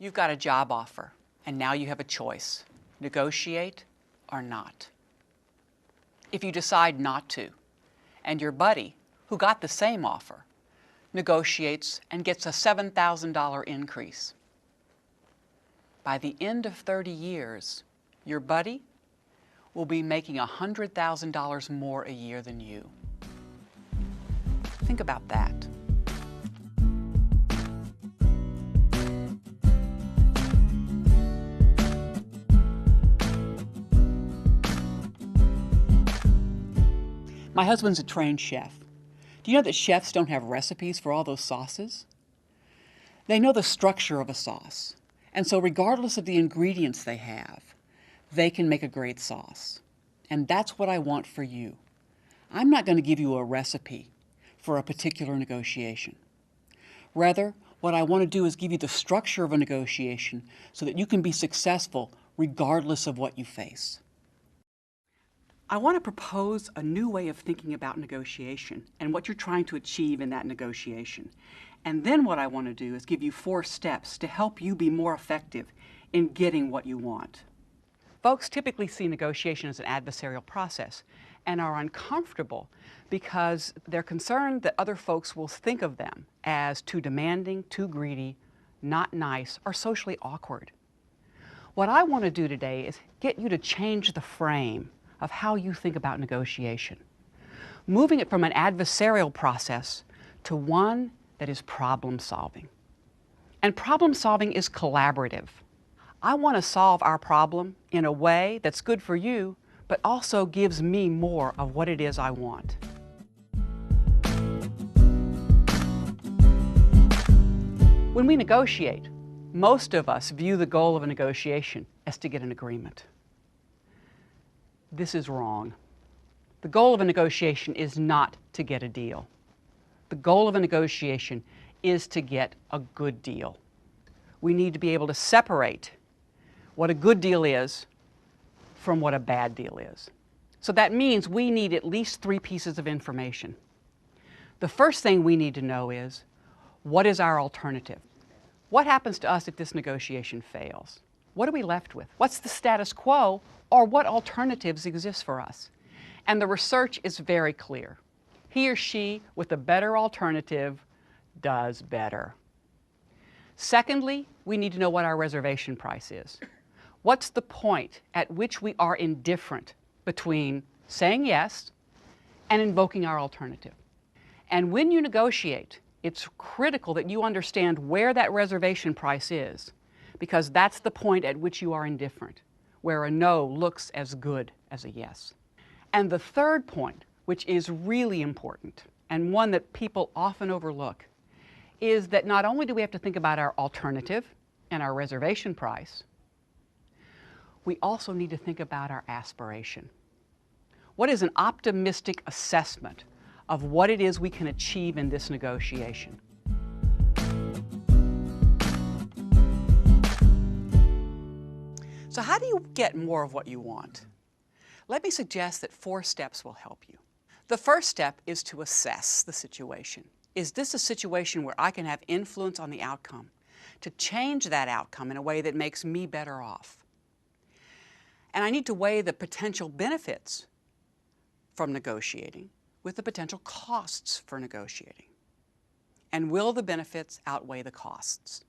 You've got a job offer, and now you have a choice: negotiate or not. If you decide not to, and your buddy, who got the same offer, negotiates and gets a $7,000 increase, by the end of 30 years, your buddy will be making $100,000 more a year than you. Think about that. My husband's a trained chef. Do you know that chefs don't have recipes for all those sauces? They know the structure of a sauce, and so regardless of the ingredients they have, they can make a great sauce. And that's what I want for you. I'm not going to give you a recipe for a particular negotiation. Rather, what I want to do is give you the structure of a negotiation so that you can be successful regardless of what you face. I want to propose a new way of thinking about negotiation and what you're trying to achieve in that negotiation. And then what I want to do is give you 4 steps to help you be more effective in getting what you want. Folks typically see negotiation as an adversarial process and are uncomfortable because they're concerned that other folks will think of them as too demanding, too greedy, not nice, or socially awkward. What I want to do today is get you to change the frame of how you think about negotiation, moving it from an adversarial process to one that is problem solving. And problem solving is collaborative. I want to solve our problem in a way that's good for you, but also gives me more of what it is I want. When we negotiate, most of us view the goal of a negotiation as to get an agreement. This is wrong. The goal of a negotiation is not to get a deal. The goal of a negotiation is to get a good deal. We need to be able to separate what a good deal is from what a bad deal is. So that means we need at least 3 pieces of information. The first thing we need to know is, what is our alternative? What happens to us if this negotiation fails? What are we left with? What's the status quo, or what alternatives exist for us? And the research is very clear. He or she with a better alternative does better. Secondly, we need to know what our reservation price is. What's the point at which we are indifferent between saying yes and invoking our alternative? And when you negotiate, it's critical that you understand where that reservation price is, because that's the point at which you are indifferent, where a no looks as good as a yes. And the third point, which is really important, and one that people often overlook, is that not only do we have to think about our alternative and our reservation price, we also need to think about our aspiration. What is an optimistic assessment of what it is we can achieve in this negotiation? So how do you get more of what you want? Let me suggest that 4 steps will help you. The first step is to assess the situation. Is this a situation where I can have influence on the outcome, to change that outcome in a way that makes me better off? And I need to weigh the potential benefits from negotiating with the potential costs for negotiating. And will the benefits outweigh the costs?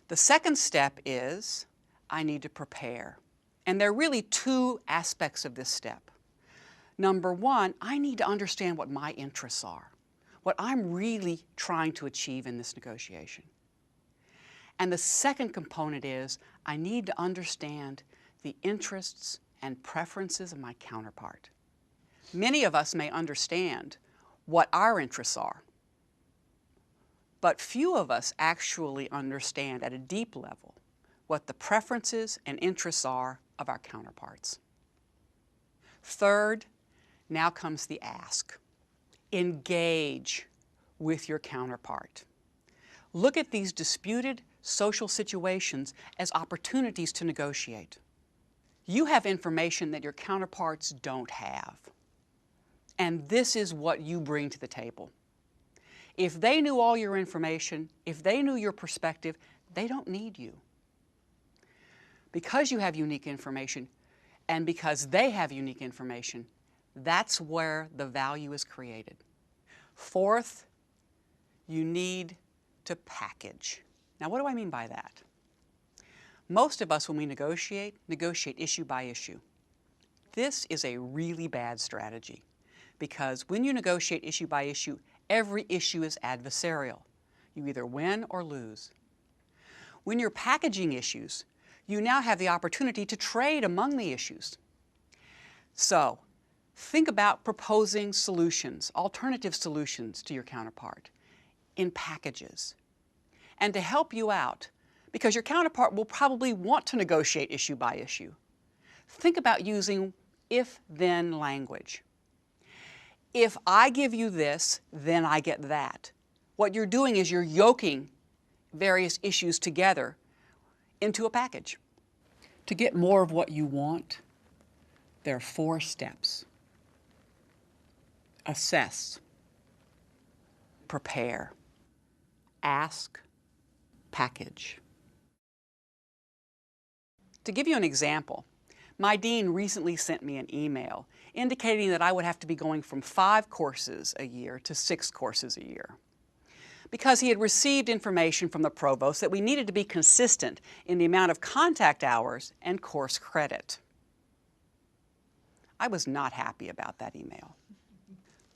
The second step is I need to prepare. And there are really 2 aspects of this step. Number 1, I need to understand what my interests are, what I'm really trying to achieve in this negotiation. And the second component is I need to understand the interests and preferences of my counterpart. Many of us may understand what our interests are, but few of us actually understand at a deep level what the preferences and interests are of our counterparts. Third, now comes the ask. Engage with your counterpart. Look at these disputed social situations as opportunities to negotiate. You have information that your counterparts don't have. And this is what you bring to the table. If they knew all your information, if they knew your perspective, they don't need you. because you have unique information and because they have unique information, that's where the value is created. Fourth, you need to package. Now, what do I mean by that? Most of us, when we negotiate issue by issue. This is a really bad strategy because when you negotiate issue by issue, every issue is adversarial. You either win or lose. When you're packaging issues, you now have the opportunity to trade among the issues. So, think about proposing solutions, alternative solutions to your counterpart in packages. And to help you out, because your counterpart will probably want to negotiate issue by issue, think about using if-then language. If I give you this, then I get that. What you're doing is you're yoking various issues together into a package. To get more of what you want, there are 4 steps. Assess, prepare, ask, package. To give you an example, my dean recently sent me an email indicating that I would have to be going from 5 courses a year to 6 courses a year, because he had received information from the provost that we needed to be consistent in the amount of contact hours and course credit. I was not happy about that email.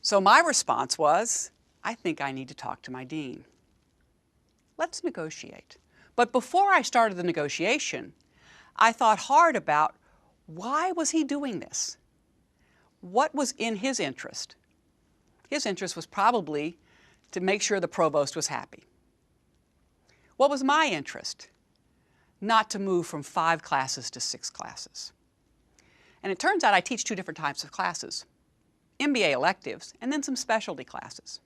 So my response was, I think I need to talk to my dean. Let's negotiate. But before I started the negotiation, I thought hard about why was he doing this? What was in his interest? His interest was probably to make sure the provost was happy. What was my interest? Not to move from 5 classes to 6 classes. And it turns out I teach 2 different types of classes, MBA electives and then some specialty classes.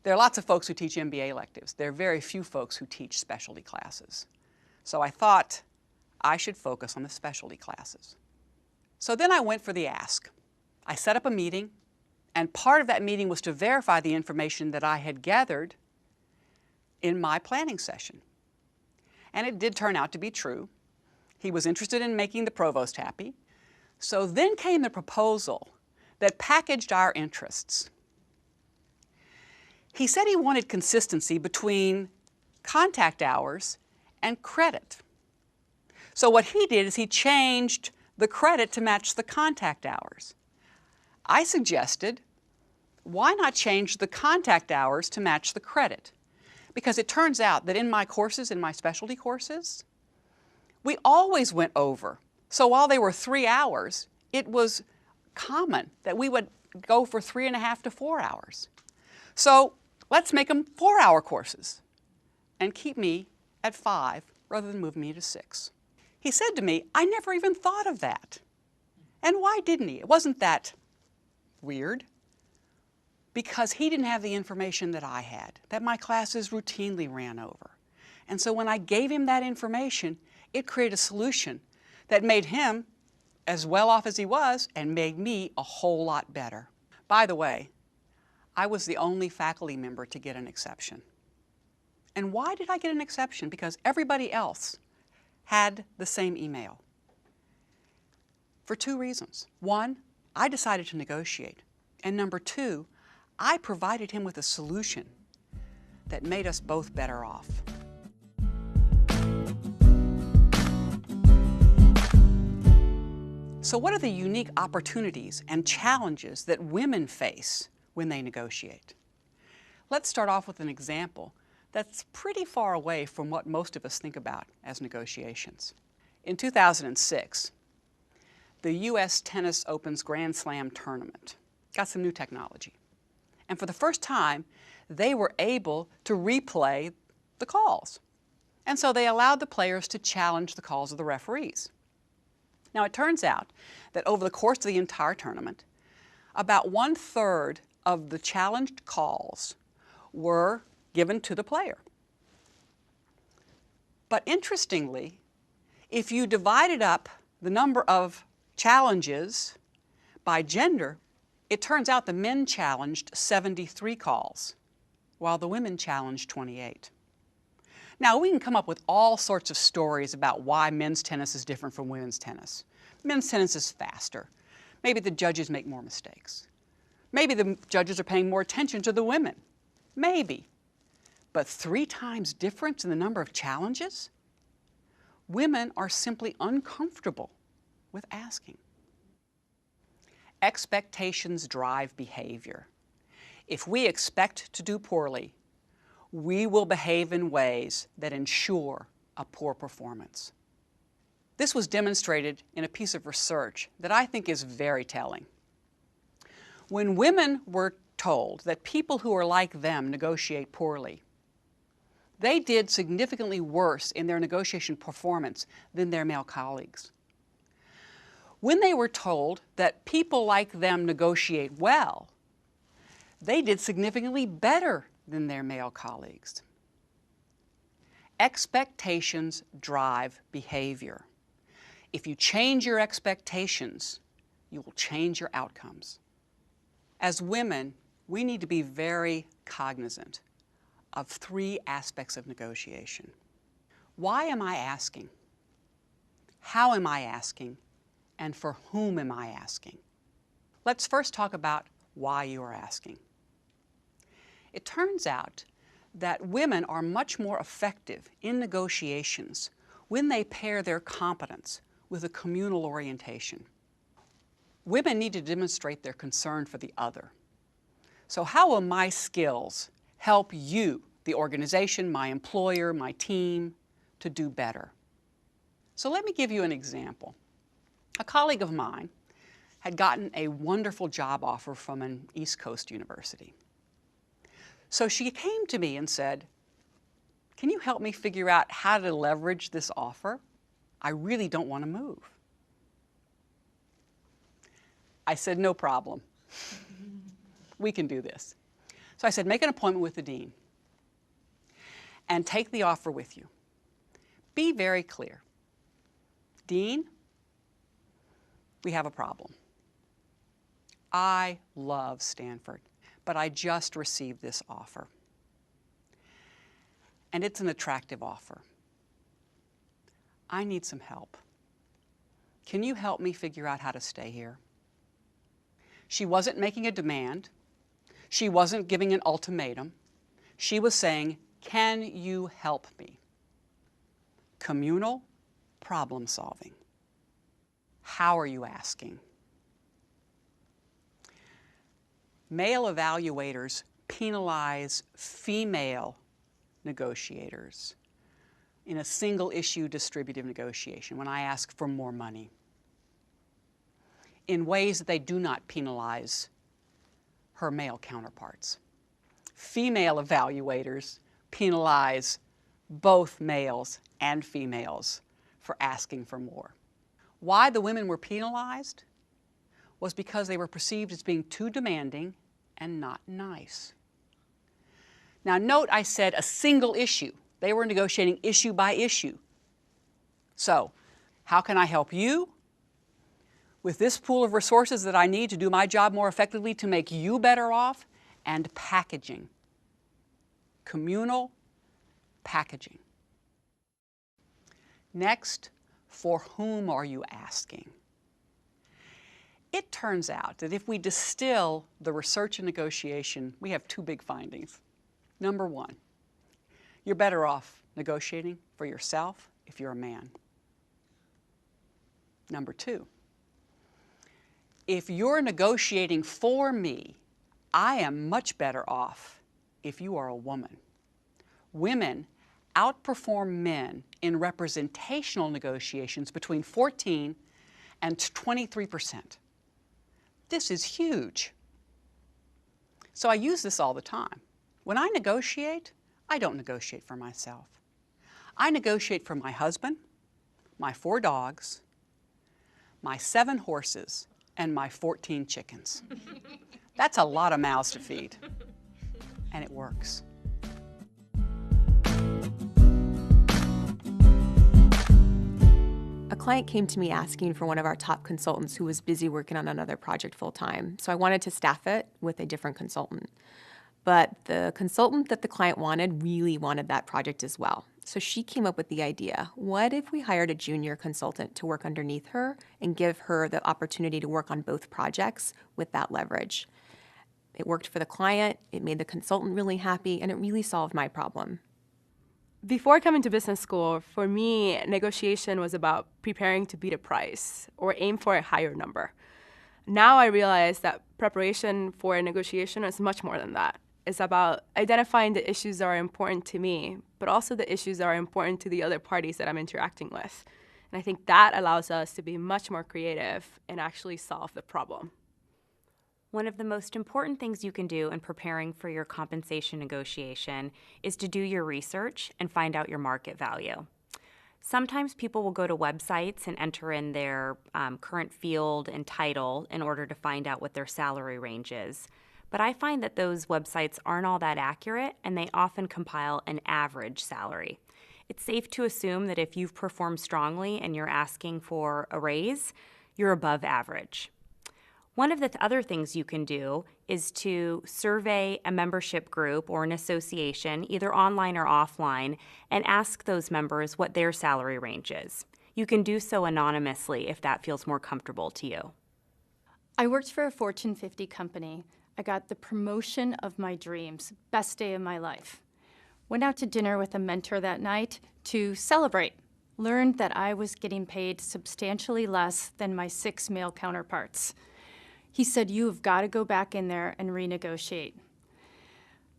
There are lots of folks who teach MBA electives. There are very few folks who teach specialty classes. So I thought I should focus on the specialty classes. So then I went for the ask. I set up a meeting, and part of that meeting was to verify the information that I had gathered in my planning session. And it did turn out to be true. He was interested in making the provost happy. So then came the proposal that packaged our interests. He said he wanted consistency between contact hours and credit. So what he did is he changed the credit to match the contact hours. I suggested, why not change the contact hours to match the credit? Because it turns out that in my courses, in my specialty courses, we always went over. So while they were 3 hours, it was common that we would go for 3.5 to 4 hours. So let's make them 4-hour courses and keep me at 5 rather than move me to 6. He said to me, I never even thought of that. And why didn't he? It wasn't that weird. Because he didn't have the information that I had, that my classes routinely ran over. And so when I gave him that information, it created a solution that made him as well off as he was and made me a whole lot better. By the way, I was the only faculty member to get an exception. And why did I get an exception? Because everybody else had the same email. For 2 reasons. 1, I decided to negotiate. And number 2, I provided him with a solution that made us both better off. So what are the unique opportunities and challenges that women face when they negotiate? Let's start off with an example that's pretty far away from what most of us think about as negotiations. In 2006, the U.S. Tennis Open's Grand Slam tournament got some new technology. And for the first time, they were able to replay the calls. And so they allowed the players to challenge the calls of the referees. Now it turns out that over the course of the entire tournament, about 1/3 of the challenged calls were given to the player. But interestingly, if you divided up the number of challenges by gender, it turns out the men challenged 73 calls, while the women challenged 28. Now, we can come up with all sorts of stories about why men's tennis is different from women's tennis. Men's tennis is faster. Maybe the judges make more mistakes. Maybe the judges are paying more attention to the women. Maybe. But 3 times difference in the number of challenges? Women are simply uncomfortable with asking. Expectations drive behavior. If we expect to do poorly, we will behave in ways that ensure a poor performance. This was demonstrated in a piece of research that I think is very telling. When women were told that people who are like them negotiate poorly, they did significantly worse in their negotiation performance than their male colleagues. When they were told that people like them negotiate well, they did significantly better than their male colleagues. Expectations drive behavior. If you change your expectations, you will change your outcomes. As women, we need to be very cognizant of 3 aspects of negotiation. Why am I asking? How am I asking? And for whom am I asking? Let's first talk about why you are asking. It turns out that women are much more effective in negotiations when they pair their competence with a communal orientation. Women need to demonstrate their concern for the other. So how will my skills help you, the organization, my employer, my team, to do better? So let me give you an example. A colleague of mine had gotten a wonderful job offer from an East Coast university. So she came to me and said, "Can you help me figure out how to leverage this offer? I really don't want to move." I said, "No problem. We can do this." So I said, "Make an appointment with the dean and take the offer with you. Be very clear. Dean, we have a problem. I love Stanford, but I just received this offer. And it's an attractive offer. I need some help. Can you help me figure out how to stay here?" She wasn't making a demand. She wasn't giving an ultimatum. She was saying, "Can you help me?" Communal problem solving. How are you asking? Male evaluators penalize female negotiators in a single issue distributive negotiation when I ask for more money, in ways that they do not penalize her male counterparts. Female evaluators penalize both males and females for asking for more. Why the women were penalized was because they were perceived as being too demanding and not nice. Now note I said a single issue. They were negotiating issue by issue. So, how can I help you with this pool of resources that I need to do my job more effectively to make you better off? And packaging. Communal packaging. Next, for whom are you asking? It turns out that if we distill the research and negotiation, we have 2 big findings. Number 1, you're better off negotiating for yourself if you're a man. Number 2, if you're negotiating for me, I am much better off if you are a woman. Women outperform men in representational negotiations between 14 and 23%. This is huge. So I use this all the time. When I negotiate, I don't negotiate for myself. I negotiate for my husband, my 4 dogs, my 7 horses, and my 14 chickens. That's a lot of mouths to feed, and it works. A client came to me asking for one of our top consultants who was busy working on another project full-time, so I wanted to staff it with a different consultant. But the consultant that the client wanted really wanted that project as well. So she came up with the idea, what if we hired a junior consultant to work underneath her and give her the opportunity to work on both projects with that leverage? It worked for the client, it made the consultant really happy, and it really solved my problem. Before coming to business school, for me, negotiation was about preparing to beat a price or aim for a higher number. Now I realize that preparation for a negotiation is much more than that. It's about identifying the issues that are important to me, but also the issues that are important to the other parties that I'm interacting with. And I think that allows us to be much more creative and actually solve the problem. One of the most important things you can do in preparing for your compensation negotiation is to do your research and find out your market value. Sometimes people will go to websites and enter in their current field and title in order to find out what their salary range is. But I find that those websites aren't all that accurate, and they often compile an average salary. It's safe to assume that if you've performed strongly and you're asking for a raise, you're above average. One of the other things you can do is to survey a membership group or an association, either online or offline, and ask those members what their salary range is. You can do so anonymously if that feels more comfortable to you. I worked for a Fortune 50 company. I got the promotion of my dreams, best day of my life. Went out to dinner with a mentor that night to celebrate. Learned that I was getting paid substantially less than my 6 male counterparts. He said, "You have got to go back in there and renegotiate."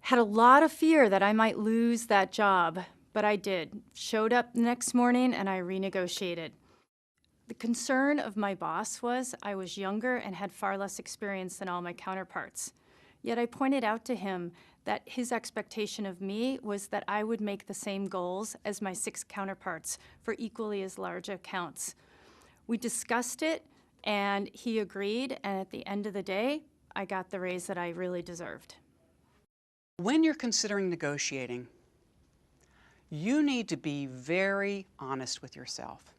Had a lot of fear that I might lose that job, but I did. Showed up the next morning and I renegotiated. The concern of my boss was I was younger and had far less experience than all my counterparts. Yet I pointed out to him that his expectation of me was that I would make the same goals as my 6 counterparts for equally as large accounts. We discussed it, and he agreed, and at the end of the day, I got the raise that I really deserved. When you're considering negotiating, you need to be very honest with yourself.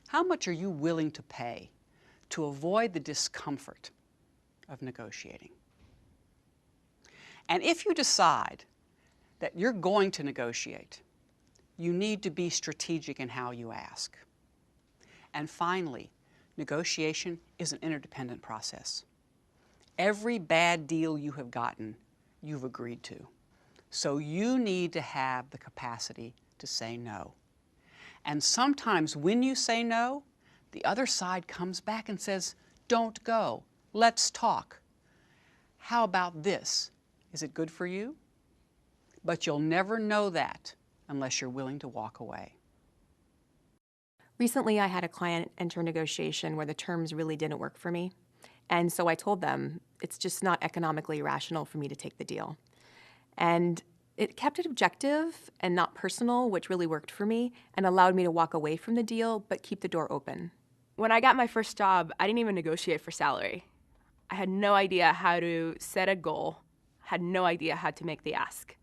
How much are you willing to pay to avoid the discomfort of negotiating? And if you decide that you're going to negotiate, you need to be strategic in how you ask. And finally, negotiation is an interdependent process. Every bad deal you have gotten, you've agreed to. So you need to have the capacity to say no. And sometimes when you say no, the other side comes back and says, "Don't go, let's talk. How about this? Is it good for you?" But you'll never know that unless you're willing to walk away. Recently, I had a client enter a negotiation where the terms really didn't work for me. And so I told them, it's just not economically rational for me to take the deal. And it kept it objective and not personal, which really worked for me and allowed me to walk away from the deal, but keep the door open. When I got my first job, I didn't even negotiate for salary. I had no idea how to set a goal, had no idea how to make the ask.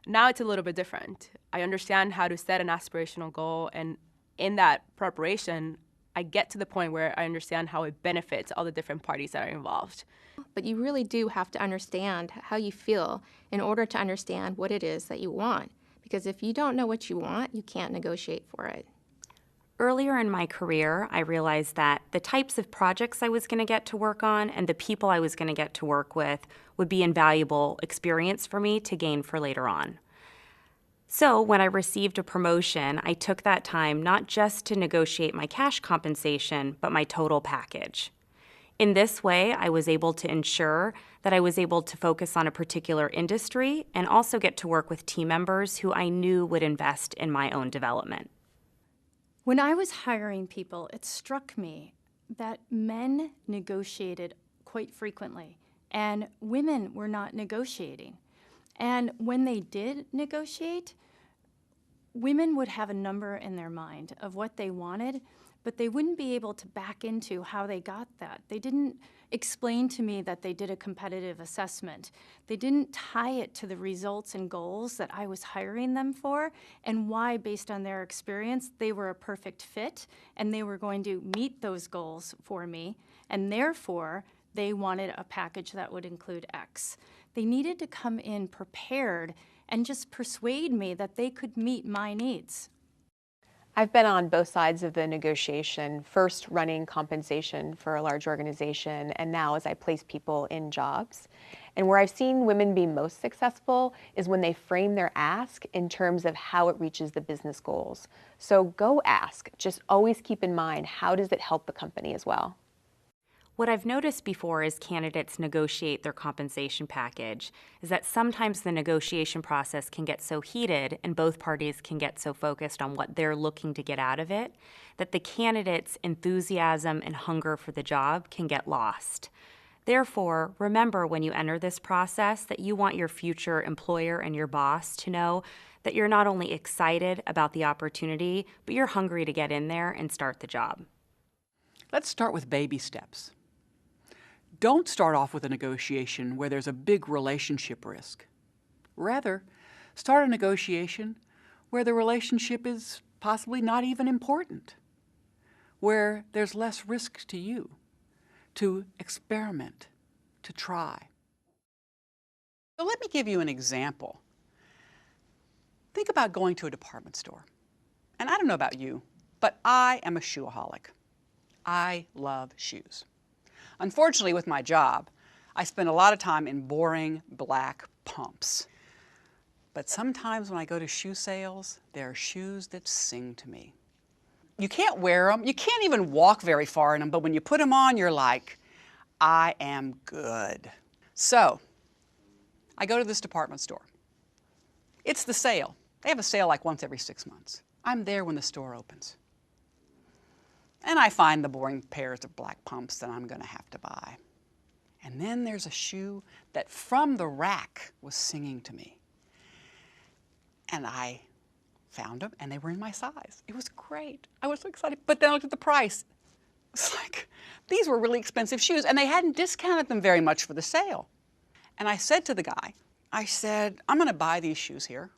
Now it's a little bit different. I understand how to set an aspirational goal, and in that preparation, I get to the point where I understand how it benefits all the different parties that are involved. But you really do have to understand how you feel in order to understand what it is that you want. Because if you don't know what you want, you can't negotiate for it. Earlier in my career, I realized that the types of projects I was going to get to work on and the people I was going to get to work with would be invaluable experience for me to gain for later on. So when I received a promotion, I took that time not just to negotiate my cash compensation, but my total package. In this way, I was able to ensure that I was able to focus on a particular industry and also get to work with team members who I knew would invest in my own development. When I was hiring people, it struck me that men negotiated quite frequently, and women were not negotiating. And when they did negotiate, women would have a number in their mind of what they wanted, but they wouldn't be able to back into how they got that. They didn't explain to me that they did a competitive assessment. They didn't tie it to the results and goals that I was hiring them for and why, based on their experience, they were a perfect fit and they were going to meet those goals for me, and therefore they wanted a package that would include X. They needed to come in prepared and just persuade me that they could meet my needs. I've been on both sides of the negotiation, first running compensation for a large organization, and now as I place people in jobs. And where I've seen women be most successful is when they frame their ask in terms of how it reaches the business goals. So go ask. Just always keep in mind, how does it help the company as well? What I've noticed before as candidates negotiate their compensation package is that sometimes the negotiation process can get so heated and both parties can get so focused on what they're looking to get out of it that the candidate's enthusiasm and hunger for the job can get lost. Therefore, remember when you enter this process that you want your future employer and your boss to know that you're not only excited about the opportunity, but you're hungry to get in there and start the job. Let's start with baby steps. Don't start off with a negotiation where there's a big relationship risk. Rather, start a negotiation where the relationship is possibly not even important, where there's less risk to you, to experiment, to try. So let me give you an example. Think about going to a department store. And I don't know about you, but I am a shoeaholic. I love shoes. Unfortunately, with my job, I spend a lot of time in boring black pumps. But sometimes when I go to shoe sales, there are shoes that sing to me. You can't wear them, you can't even walk very far in them, but when you put them on, you're like, I am good. So, I go to this department store. It's the sale. They have a sale like once every 6 months. I'm there when the store opens. And I find the boring pairs of black pumps that I'm going to have to buy. And then there's a shoe that from the rack was singing to me. And I found them, and they were in my size. It was great. I was so excited. But then I looked at the price. It's like, these were really expensive shoes, and they hadn't discounted them very much for the sale. And I said to the guy, I said, I'm going to buy these shoes here.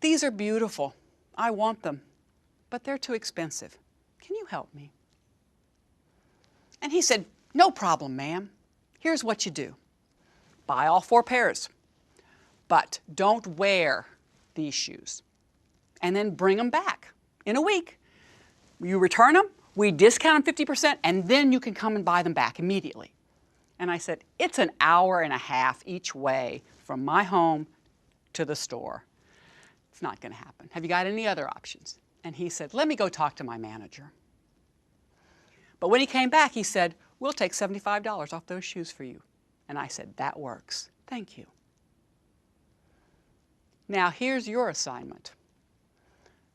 These are beautiful. I want them, but they're too expensive. Can you help me? And he said, no problem, ma'am. Here's what you do. Buy all 4 pairs, but don't wear these shoes. And then bring them back in a week. You return them, we discount them 50%, and then you can come and buy them back immediately. And I said, it's an hour and a half each way from my home to the store. It's not going to happen. Have you got any other options? And he said, let me go talk to my manager. But when he came back, he said, we'll take $75 off those shoes for you. And I said, that works. Thank you. Now, here's your assignment.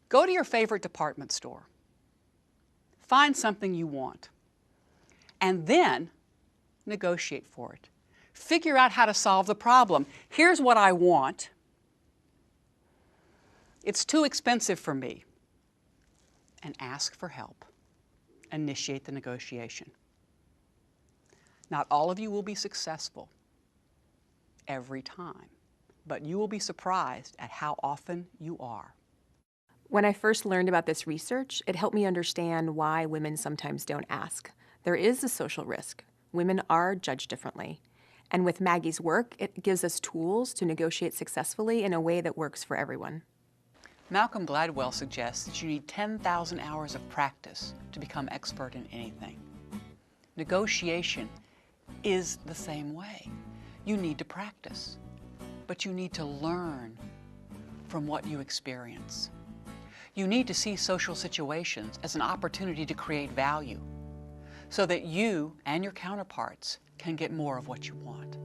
Go to your favorite department store. Find something you want. And then negotiate for it. Figure out how to solve the problem. Here's what I want. It's too expensive for me. And ask for help. Initiate the negotiation. Not all of you will be successful every time, but you will be surprised at how often you are. When I first learned about this research, it helped me understand why women sometimes don't ask. There is a social risk. Women are judged differently. And with Maggie's work, it gives us tools to negotiate successfully in a way that works for everyone. Malcolm Gladwell suggests that you need 10,000 hours of practice to become expert in anything. Negotiation is the same way. You need to practice, but you need to learn from what you experience. You need to see social situations as an opportunity to create value so that you and your counterparts can get more of what you want.